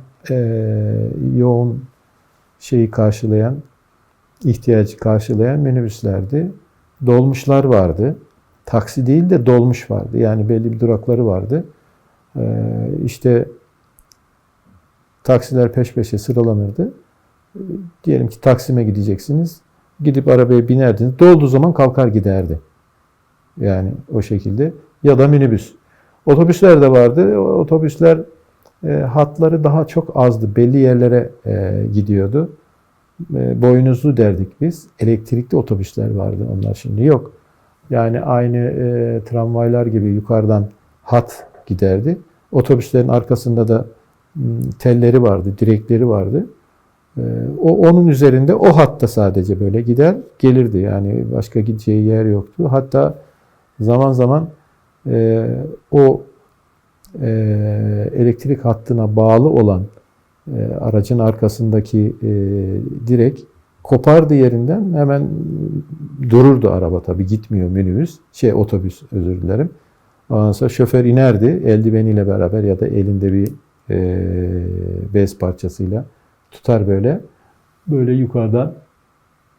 yoğun şeyi karşılayan, ihtiyacı karşılayan minibüslerdi. Dolmuşlar vardı. Taksi değil de dolmuş vardı. Yani belli bir durakları vardı. İşte taksiler peş peşe sıralanırdı. Diyelim ki Taksim'e gideceksiniz. Gidip arabaya binerdiniz. Dolduğu zaman kalkar giderdi. Yani o şekilde. Ya da minibüs. Otobüsler de vardı. Otobüsler hatları daha çok azdı. Belli yerlere gidiyordu. Boynuzlu derdik biz. Elektrikli otobüsler vardı. Onlar şimdi yok. Yani aynı tramvaylar gibi yukarıdan hat giderdi. Otobüslerin arkasında da telleri vardı, direkleri vardı. Onun üzerinde o hatta sadece böyle gider gelirdi. Yani başka gideceği yer yoktu. Hatta zaman zaman o elektrik hattına bağlı olan aracın arkasındaki direk kopardı yerinden, hemen dururdu araba, tabii gitmiyor minibüs. Otobüs, özür dilerim. Ondan sonra şoför inerdi eldiveniyle beraber ya da elinde bir bez parçasıyla tutar böyle yukarıdan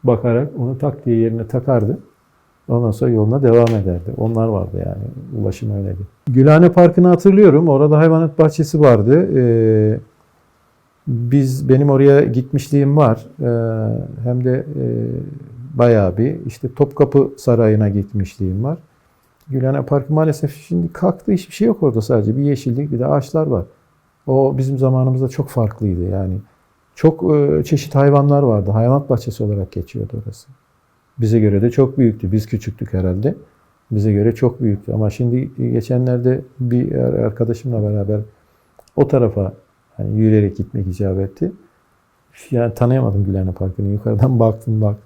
bakarak onu tak diye yerine takardı. Ondan sonra yoluna devam ederdi. Onlar vardı yani. Ulaşım öyleydi. Gülhane Parkı'nı hatırlıyorum. Orada hayvanat bahçesi vardı. Benim oraya gitmişliğim var. Hem de bayağı bir. İşte Topkapı Sarayı'na gitmişliğim var. Gülhane Parkı maalesef şimdi kalktı. Hiçbir şey yok orada, sadece bir yeşillik, bir de ağaçlar var. O bizim zamanımızda çok farklıydı yani. Çok çeşit hayvanlar vardı. Hayvanat bahçesi olarak geçiyordu orası. Bize göre de çok büyüktü. Biz küçüktük herhalde. Bize göre çok büyüktü. Ama şimdi geçenlerde bir arkadaşımla beraber o tarafa hani yürüyerek gitmek icap etti. Yani tanıyamadım Gülhane Parkı'nı. Yukarıdan baktım bak.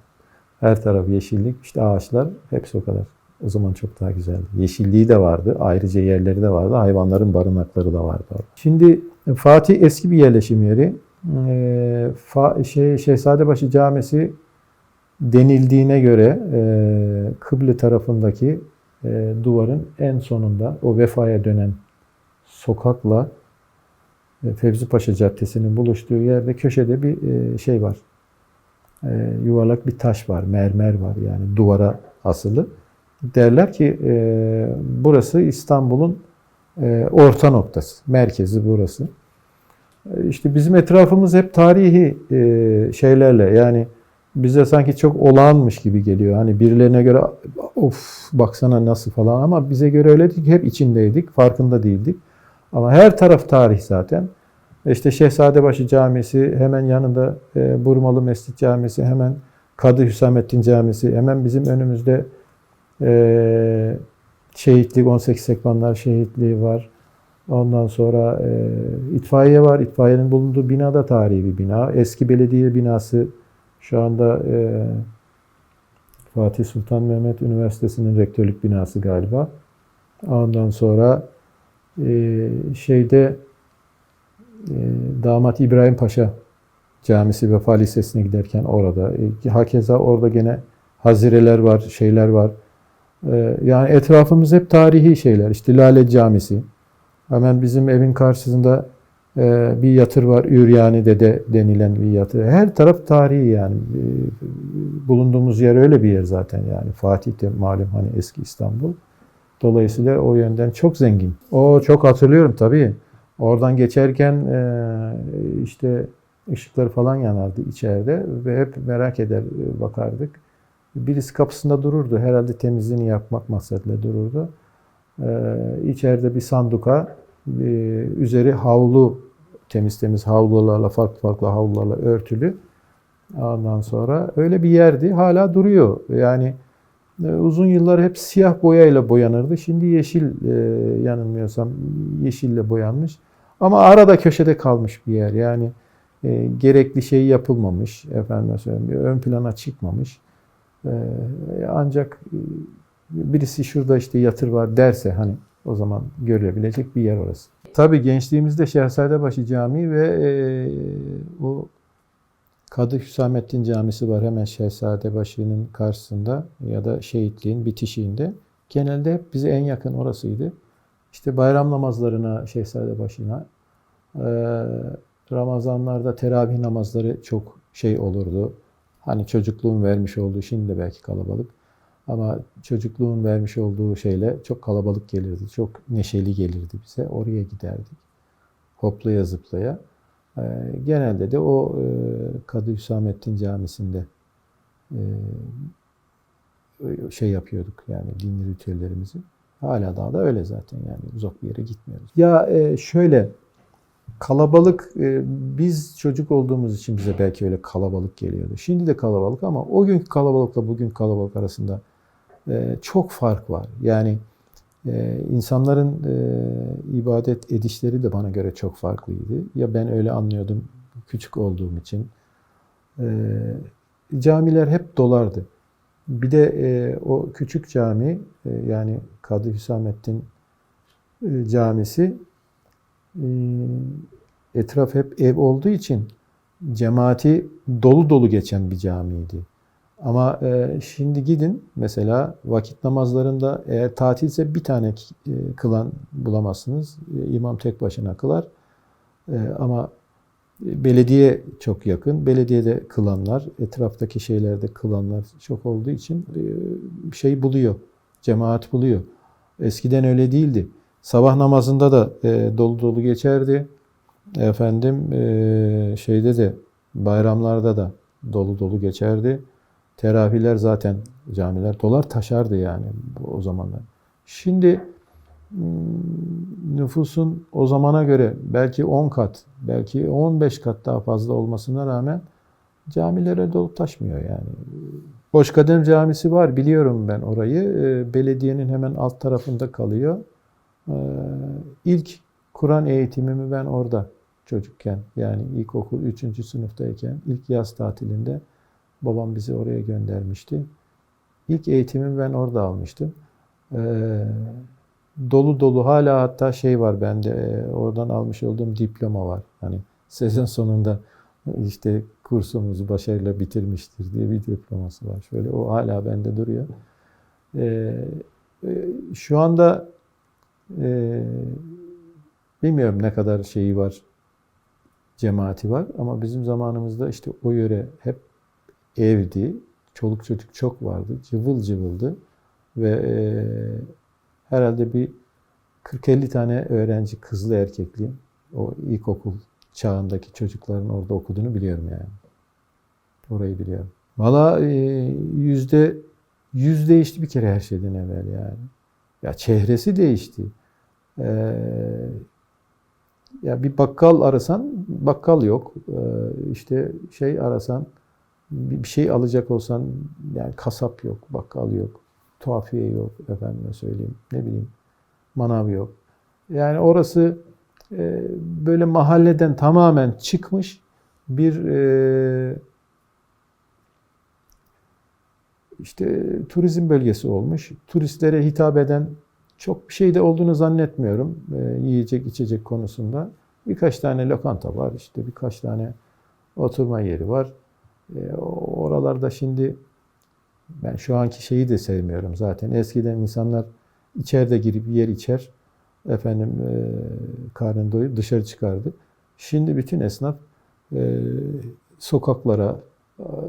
Her taraf yeşillik, işte ağaçlar, hepsi o kadar. O zaman çok daha güzeldi. Yeşilliği de vardı. Ayrıca yerleri de vardı. Hayvanların barınakları da vardı. Şimdi Fatih eski bir yerleşim yeri. Şehzadebaşı Camisi denildiğine göre kıble tarafındaki duvarın en sonunda o Vefa'ya dönen sokakla Fevzi Paşa Caddesi'nin buluştuğu yerde köşede bir şey var. Yuvarlak bir taş var, mermer var, yani duvara asılı. Derler ki burası İstanbul'un orta noktası, merkezi burası. İşte bizim etrafımız hep tarihi şeylerle, yani bize sanki çok olağanmış gibi geliyor. Hani birilerine göre of baksana nasıl falan, ama bize göre öyle değil. Hep içindeydik, farkında değildik. Ama her taraf tarih zaten. İşte Şehzadebaşı Camisi, hemen yanında Burmalı Mescid Camisi, hemen Kadı Hüsamettin Camisi, hemen bizim önümüzde şehitlik, 18 Sekbanlar şehitliği var. Ondan sonra itfaiye var. İtfaiyenin bulunduğu bina da tarihi bir bina. Eski belediye binası, şu anda Fatih Sultan Mehmet Üniversitesi'nin rektörlük binası galiba. Ondan sonra Damat İbrahim Paşa Camisi, Vefa Lisesi'ne giderken orada. Hakeza orada gene hazireler var, şeyler var. Yani etrafımız hep tarihi şeyler. İşte Lale Camisi. Hemen bizim evin karşısında bir yatır var. Üryani Dede denilen bir yatır. Her taraf tarihi yani. Bulunduğumuz yer öyle bir yer zaten yani. Fatih de malum hani eski İstanbul. Dolayısıyla o yönden çok zengin. Çok hatırlıyorum tabii. Oradan geçerken işte ışıkları falan yanardı içeride ve hep merak eder bakardık. Birisi kapısında dururdu. Herhalde temizliğini yapmak maksadıyla dururdu. İçeride bir sanduka, üzeri havlu, temiz havlularla, farklı havlularla örtülü. Ondan sonra öyle bir yerdi. Hala duruyor. Yani uzun yıllar hep siyah boyayla boyanırdı. Şimdi yeşil, yanılmıyorsam yeşille boyanmış. Ama arada köşede kalmış bir yer. Yani gerekli şey yapılmamış. Efendim söyleyeyim, ön plana çıkmamış. Ancak birisi şurada işte yatır var derse hani o zaman görülebilecek bir yer orası. Tabii gençliğimizde Şehzadebaşı Camii ve o Kadı Hüsamettin Camisi var hemen Şehzadebaşı'nın karşısında ya da Şehitliğin bitişiğinde. Genelde hep bize en yakın orasıydı. İşte bayram namazlarına Şehzadebaşı'na, Ramazanlarda teravih namazları çok şey olurdu. Hani çocukluğun vermiş olduğu, şimdi de belki kalabalık. Ama çocukluğun vermiş olduğu şeyle çok kalabalık gelirdi. Çok neşeli gelirdi bize. Oraya giderdik. Hoplaya zıplaya. Genelde de o Kadı Hüsamettin Camisi'nde şey yapıyorduk yani dini ritüellerimizi. Hala daha da öyle zaten yani uzak bir yere gitmiyoruz. Ya şöyle kalabalık biz çocuk olduğumuz için bize belki öyle kalabalık geliyordu. Şimdi de kalabalık ama o günkü kalabalıkla bugünkü kalabalık arasında çok fark var. Yani insanların ibadet edişleri de bana göre çok farklıydı. Ya ben öyle anlıyordum küçük olduğum için. Camiler hep dolardı. Bir de o küçük cami yani Kadı Hüsamettin Camisi etraf hep ev olduğu için cemaati dolu dolu geçen bir camiydi. Ama şimdi gidin mesela vakit namazlarında eğer tatilse bir tane kılan bulamazsınız. İmam tek başına kılar. Ama belediye çok yakın. Belediyede kılanlar, etraftaki şeylerde kılanlar çok olduğu için şey buluyor. Cemaat buluyor. Eskiden öyle değildi. Sabah namazında da dolu dolu geçerdi. Efendim şeyde de bayramlarda da dolu dolu geçerdi. Teravihler zaten camiler dolar taşardı yani o zamanlar. Şimdi nüfusun o zamana göre belki 10 kat, belki 15 kat daha fazla olmasına rağmen camilere dolup taşmıyor yani. Boşkadem Camisi var biliyorum ben orayı. Belediyenin hemen alt tarafında kalıyor. İlk Kur'an eğitimimi ben orada çocukken yani ilkokul 3. sınıftayken ilk yaz tatilinde babam bizi oraya göndermişti. İlk eğitimimi ben orada almıştım. Dolu dolu hala hatta şey var bende oradan almış olduğum diploma var. Hani sezon sonunda işte kursumuzu başarıyla bitirmiştir diye bir diploması var. Şöyle o hala bende duruyor. Şu anda bilmiyorum ne kadar şeyi var, cemaati var ama bizim zamanımızda işte o yöre hep evdi. Çoluk çocuk çok vardı. Cıvıl cıvıldı. Ve herhalde bir 40-50 tane öğrenci kızlı erkekli o ilkokul çağındaki çocukların orada okuduğunu biliyorum yani. Orayı biliyorum. Valla yüz değişti bir kere her şeyden evvel yani. Ya çehresi değişti. Ya bir bakkal arasan bakkal yok. İşte şey arasan bir şey alacak olsan yani kasap yok, bakkal yok, tuhafiye yok, efendime söyleyeyim, ne bileyim, manav yok. Yani orası böyle mahalleden tamamen çıkmış bir işte turizm bölgesi olmuş. Turistlere hitap eden çok bir şey de olduğunu zannetmiyorum yiyecek içecek konusunda. Birkaç tane lokanta var, işte birkaç tane oturma yeri var. Oralarda şimdi ben şu anki şeyi de sevmiyorum zaten. Eskiden insanlar içeride girip yer içer, efendim karnını doyup dışarı çıkardı. Şimdi bütün esnaf sokaklara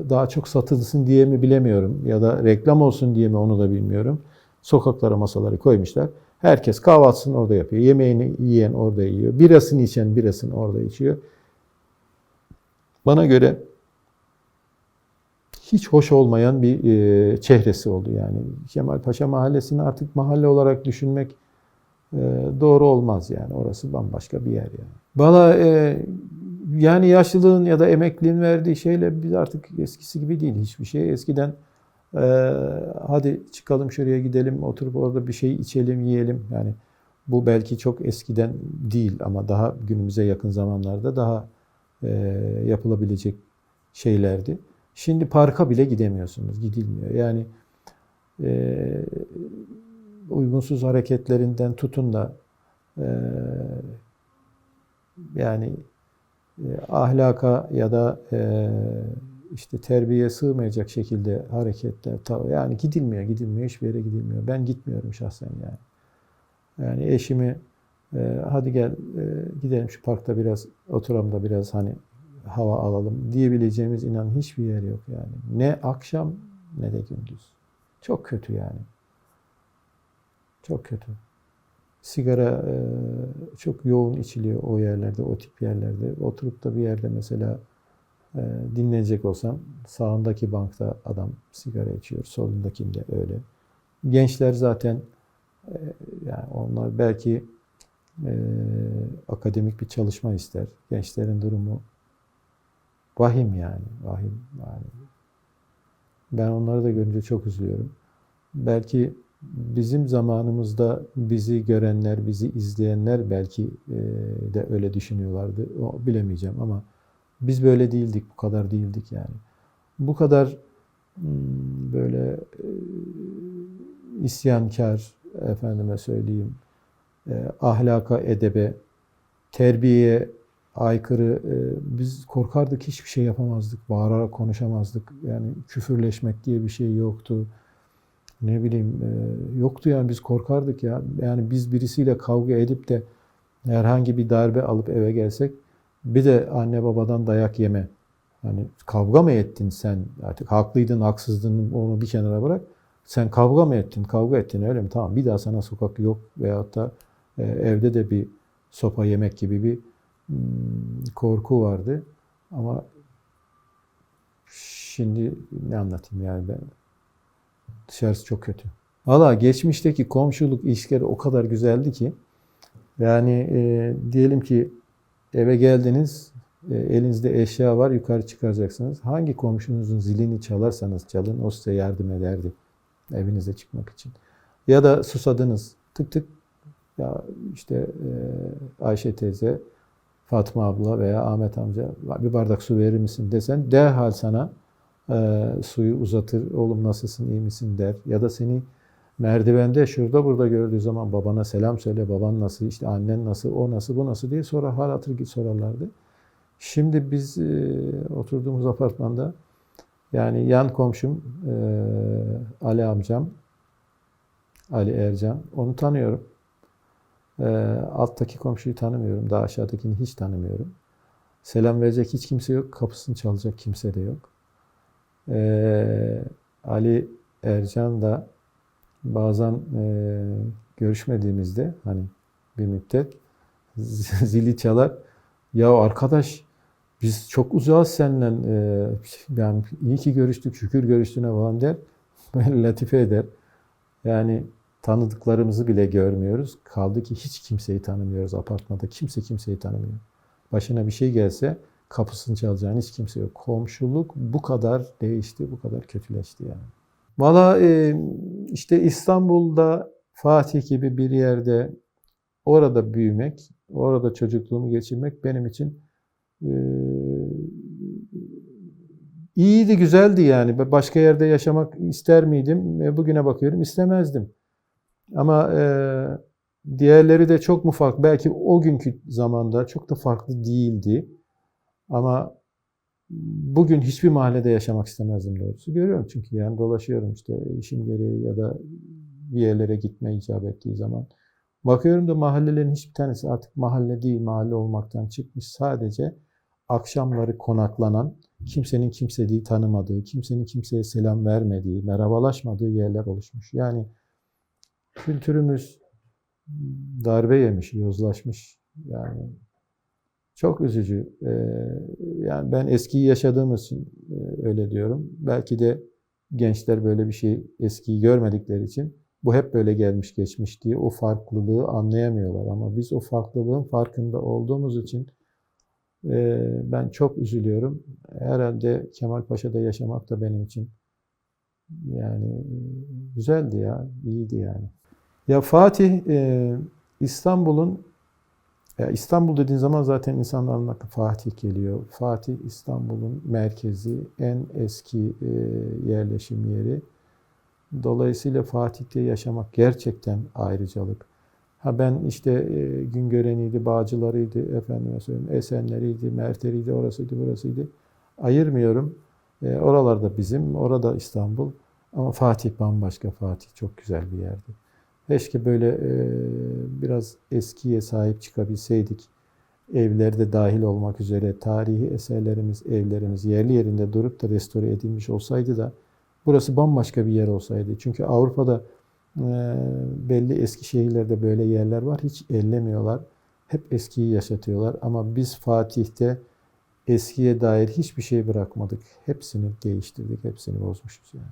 daha çok satılsın diye mi bilemiyorum ya da reklam olsun diye mi onu da bilmiyorum. Sokaklara masaları koymuşlar. Herkes kahvaltısını orada yapıyor. Yemeğini yiyen orada yiyor. Birasını içen birasını orada içiyor. Bana göre hiç hoş olmayan bir çehresi oldu yani. Kemalpaşa Mahallesi'ni artık mahalle olarak düşünmek doğru olmaz yani. Orası bambaşka bir yer yani. Valla yani yaşlılığın ya da emekliliğin verdiği şeyle biz artık eskisi gibi değil hiçbir şey. Eskiden hadi çıkalım şuraya gidelim, oturup orada bir şey içelim, yiyelim. Yani bu belki çok eskiden değil ama daha günümüze yakın zamanlarda daha yapılabilecek şeylerdi. Şimdi parka bile gidemiyorsunuz, gidilmiyor. Yani uygunsuz hareketlerinden tutun da yani ahlaka ya da işte terbiyeye sığmayacak şekilde hareketler, yani gidilmiyor, hiçbir yere gidilmiyor. Ben gitmiyorum şahsen yani. Yani eşimi hadi gel gidelim şu parkta biraz oturalım da biraz hani hava alalım diyebileceğimiz inan hiçbir yer yok yani. Ne akşam ne de gündüz. Çok kötü yani. Çok kötü. Sigara çok yoğun içiliyor o yerlerde, o tip yerlerde. Oturup da bir yerde mesela dinlenecek olsam sağındaki bankta adam sigara içiyor, solundakinde öyle. Gençler zaten yani onlar belki akademik bir çalışma ister. Gençlerin durumu vahim yani, vahim yani. Ben onları da görünce çok üzülüyorum. Belki bizim zamanımızda bizi görenler, bizi izleyenler belki de öyle düşünüyorlardı. O bilemeyeceğim ama biz böyle değildik, bu kadar değildik yani. Bu kadar böyle isyankar, efendime söyleyeyim, ahlaka, edebe, terbiyeye aykırı, biz korkardık, hiçbir şey yapamazdık, bağırarak konuşamazdık. Yani küfürleşmek diye bir şey yoktu. Ne bileyim, yoktu yani biz korkardık ya. Yani biz birisiyle kavga edip de herhangi bir darbe alıp eve gelsek bir de anne babadan dayak yeme. Hani kavga mı ettin sen? Artık haklıydın, haksızdın onu bir kenara bırak. Sen kavga mı ettin? Kavga ettin öyle mi? Tamam bir daha sana sokak yok veyahut da evde de bir sopa yemek gibi bir korku vardı. Ama şimdi ne anlatayım yani ben. Dışarısı çok kötü. Valla geçmişteki komşuluk ilişkileri o kadar güzeldi ki yani diyelim ki eve geldiniz, elinizde eşya var, yukarı çıkaracaksınız. Hangi komşunuzun zilini çalarsanız çalın, o size yardım ederdi evinize çıkmak için. Ya da susadınız, tık tık, ya işte Ayşe teyze, Fatma abla veya Ahmet amca bir bardak su verir misin desen derhal sana suyu uzatır. Oğlum nasılsın, iyi misin der. Ya da seni merdivende şurada burada gördüğü zaman babana selam söyle, baban nasıl, işte annen nasıl, o nasıl, bu nasıl diye sonra hal hatır sorarlardı. Şimdi biz oturduğumuz apartmanda yani yan komşum Ali amcam, Ali Ercan, onu tanıyorum. Alttaki komşuyu tanımıyorum, daha aşağıdakini hiç tanımıyorum. Selam verecek hiç kimse yok, kapısını çalacak kimse de yok. Ali Ercan da bazen görüşmediğimizde hani bir müddet zili çalar. Ya arkadaş biz çok uzağız seninle yani iyi ki görüştük şükür görüştüğüne falan der. Böyle latife eder. Yani tanıdıklarımızı bile görmüyoruz. Kaldı ki hiç kimseyi tanımıyoruz apartmanda. Kimse kimseyi tanımıyor. Başına bir şey gelse kapısını çalacağın hiç kimse yok. Komşuluk bu kadar değişti, bu kadar kötüleşti yani. Valla işte İstanbul'da Fatih gibi bir yerde orada büyümek, orada çocukluğumu geçirmek benim için iyiydi, güzeldi yani. Başka yerde yaşamak ister miydim? Bugüne bakıyorum istemezdim. Ama diğerleri de çok mu farklı? Belki o günkü zamanda çok da farklı değildi. Ama bugün hiçbir mahallede yaşamak istemezdim doğrusu. Görüyorum çünkü yani dolaşıyorum işte işim gereği ya da bir yerlere gitme icap ettiği zaman. Bakıyorum da mahallelerin hiçbir tanesi artık mahalle değil, mahalle olmaktan çıkmış. Sadece akşamları konaklanan, kimsenin kimseyi tanımadığı, kimsenin kimseye selam vermediği, merhabalaşmadığı yerler oluşmuş. Yani kültürümüz darbe yemiş, yozlaşmış. Yani çok üzücü. Yani ben eskiyi yaşadığım için öyle diyorum. Belki de gençler böyle bir şey eskiyi görmedikleri için bu hep böyle gelmiş geçmiş diye o farklılığı anlayamıyorlar. Ama biz o farklılığın farkında olduğumuz için ben çok üzülüyorum. Herhalde Kemalpaşa'da yaşamak da benim için yani güzeldi ya, iyiydi yani. Ya Fatih İstanbul'un ya İstanbul dediğin zaman zaten insanların aklına Fatih geliyor. Fatih İstanbul'un merkezi, en eski yerleşim yeri. Dolayısıyla Fatih'te yaşamak gerçekten ayrıcalık. Ha ben işte Güngören'iydi, Bağcılar'ıydı, efendime söyleyeyim, Esenler'iydi, Merter'iydi, orasıydı, burasıydı. Ayırmıyorum. Oralarda bizim, orada İstanbul. Ama Fatih bambaşka. Fatih çok güzel bir yerdi. Keşke böyle biraz eskiye sahip çıkabilseydik. Evlerde dahil olmak üzere tarihi eserlerimiz, evlerimiz yerli yerinde durup da restore edilmiş olsaydı da burası bambaşka bir yer olsaydı. Çünkü Avrupa'da belli eski şehirlerde böyle yerler var. Hiç ellemiyorlar. Hep eskiyi yaşatıyorlar. Ama biz Fatih'te eskiye dair hiçbir şey bırakmadık. Hepsini değiştirdik. Hepsini bozmuşuz yani.